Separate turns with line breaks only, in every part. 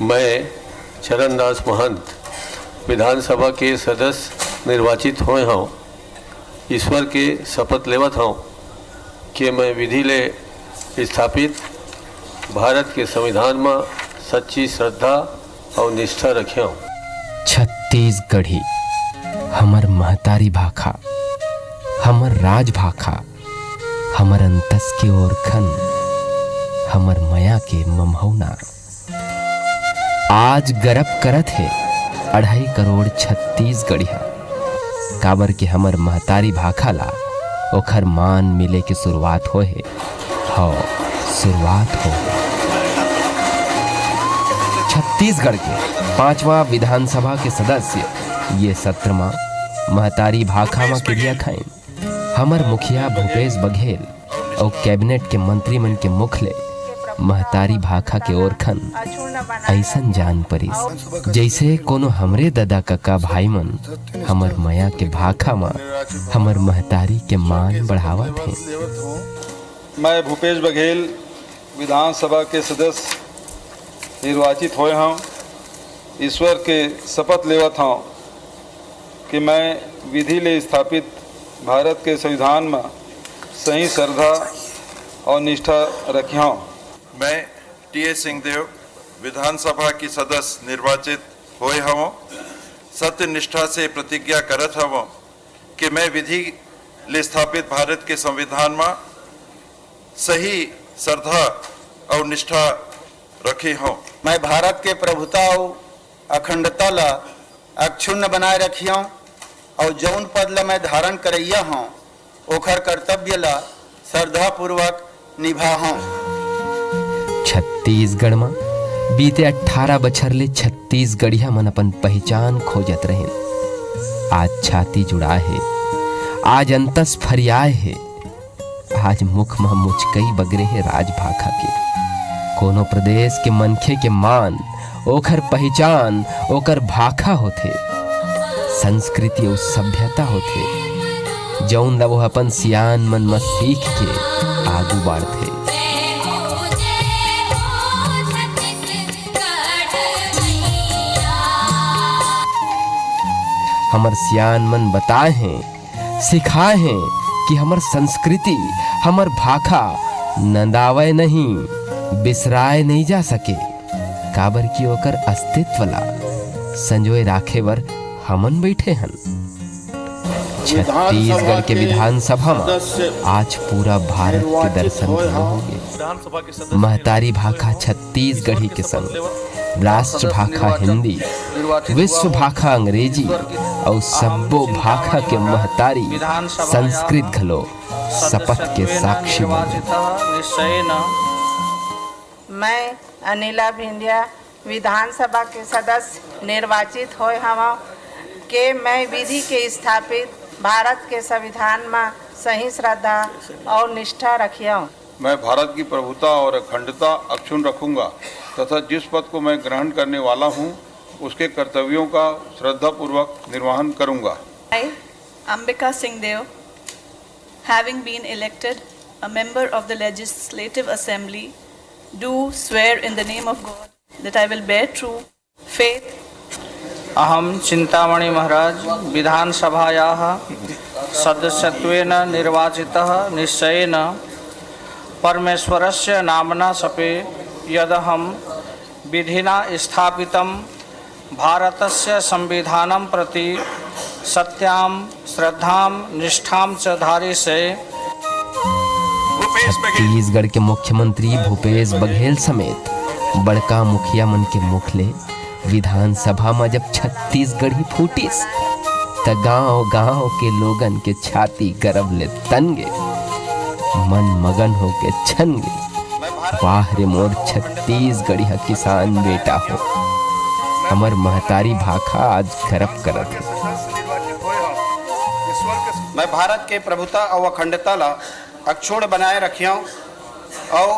मैं चरणदास महंत विधानसभा के सदस्य निर्वाचित हुए हूँ। ईश्वर के शपथ लेवत हूँ कि मैं विधि ले स्थापित भारत के संविधान में सच्ची श्रद्धा और निष्ठा रखियो।
छत्तीसगढ़ी हमर महतारी भाखा, हमर राज भाखा, हमर अंतस के ओरखन, हमर मया के ममहौना। आज गरब करत है 2.5 करोड़ छत्तीसगढ़िया, काबर के हमर महतारी भाखा ला ओखर मान मिले के शुरुआत हो है। शुरुआत हो छत्तीसगढ़ के 5वां विधानसभा के सदस्य ये सत्र में महतारी भाखा में क्रिया खाइन। हमर मुखिया भूपेश बघेल और कैबिनेट के मंत्री मन के मुखले महतारी भाखा के ओरखन ऐसन जान परिस जैसे कोनो हमरे दादा काका भाई मन हमर मया के भाखा में हमर महतारी के मान बढ़ावत हैं।
मैं भूपेश बघेल विधानसभा के सदस्य निर्वाचित हुए हूँ। ईश्वर के शपथ लेवत हूँ कि मैं विधि ले स्थापित भारत के संविधान में सही श्रद्धा और निष्ठा रखी हूँ।
मैं टी.एस. सिंहदेव विधानसभा की सदस्य निर्वाचित हुए हूँ। सत्य निष्ठा से प्रतिज्ञा करत हूँ कि मैं विधि ले स्थापित भारत के संविधान में सही श्रद्धा और निष्ठा रखी हूँ।
मैं भारत के प्रभुता और अखंडता ला अक्षुण्ण बनाए रखी हूँ और जौन पद ला मैं धारण करैया हूँ ओखर कर्तव्य ला श्रद्धा पूर्वक निभा हूँ।
छत्तीसगढ़ में बीते 18 बछर ले छत्तीसगढ़िया मन अपन पहचान खोजत रहे। आज छाती जुड़ा है, आज अंतस फरियाए है, आज मुख में मुचकई बगरे है राज भाखा के। कोनो प्रदेश के मनखे के मान ओखर पहचान ओकर भाखा होथे, संस्कृति और सभ्यता होथे जौन ला वो अपन सियान मन में सीख के आगू बढ़थे। हमर सियान मन बताए हैं, सिखाए हैं कि हमर संस्कृति, हमर भाखा नंदावे नहीं, बिसराए नहीं जा सके। काबर की ओकर अस्तित्व ला संजोए राखे बर हमन बैठे हन। छत्तीसगढ़ के विधानसभा में आज पूरा भारत के दर्शन होंगे। महतारी भाखा छत्तीसगढ़ी के संग राष्ट्र भाखा हिंदी, विश्व भाखा अंग्रेजी और सब्बो भाखा के महतारी संस्कृत घलो शपथ के साक्षी बने।
मैं अनिला भिंडिया विधानसभा के सदस्य निर्वाचित हुए हूँ कि मैं विधि के स्थापित भारत के संविधान में सही श्रद्धा और निष्ठा रखी हूँ।
मैं भारत की प्रभुता और अखंडता अक्षुण्ण रखूंगा तथा जिस पद को मैं ग्रहण करने वाला हूँ उसके कर्तव्यों का श्रद्धापूर्वक निर्वहन करूंगा।
I, Ambika Singhdev, having been elected a member of the Legislative Assembly, do swear in the name of God that I will bear true faith.
अहम चिंतामणि महाराज विधानसभायाः सदस्यत्वेन निर्वाचितः निश्चयेन परमेश्वरस्य नाम्ना शपे यदहं विधिना स्थापितं भारतस्य संविधानं प्रति सत्यां श्रद्धां निष्ठां च धारिसे।
छत्तीसगढ़ के मुख्यमंत्री भूपेश बघेल समेत बड़का मुखिया मन के मुखले विधानसभा में जब छत्तीसगढ़ी फूटिस त गांव-गांव के लोगन के छाती गर्व ले तनगे, मन मगन हो के छनगे। वाह रे मोर छत्तीसगढ़िया किसान बेटा हो, हमर महतारी भाखा आज गर्व करत है।
मैं भारत के प्रभुता और अखंडता ला अक्षुण्ण बनाए रखी हूँ और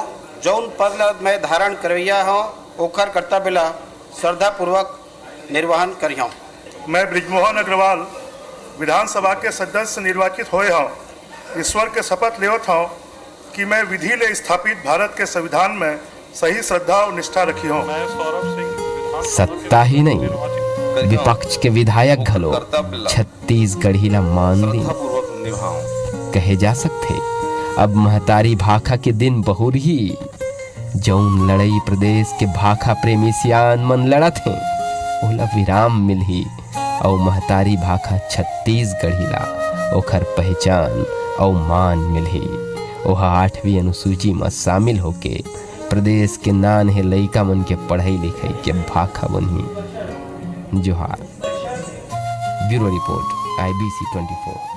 जौन पद ला मैं धारण करैया हूँ ओखर कर्तव्य ला श्रद्धा पूर्वक निर्वहन करी हूँ।
मैं ब्रिजमोहन अग्रवाल विधानसभा के सदस्य निर्वाचित हुए हूँ। ईश्वर के शपथ लेवत हूँ कि मैं विधि ले स्थापित भारत के संविधान में सही श्रद्धा और निष्ठा रखी हूँ।
मैं सौरभ सिंह
सत्ता ही नहीं, विपक्ष के विधायक घलो छत्तीसगढ़ी ला मान ली। कहे जा सकते अब महतारी भाखा के दिन बहुर ही, जौन लड़ई प्रदेश के भाखा प्रेमी सियान मन लड़त हैं ओला विराम मिलही और महतारी भाखा छत्तीसगढ़ी ला ओखर पहचान और मान मिलही। ओहा 8वीं अनुसूची में शामिल होके प्रदेश के नान है लइका मन के पढ़ाई लिखाई के भाखा बनही। जोहार। Bureau report IBC 24।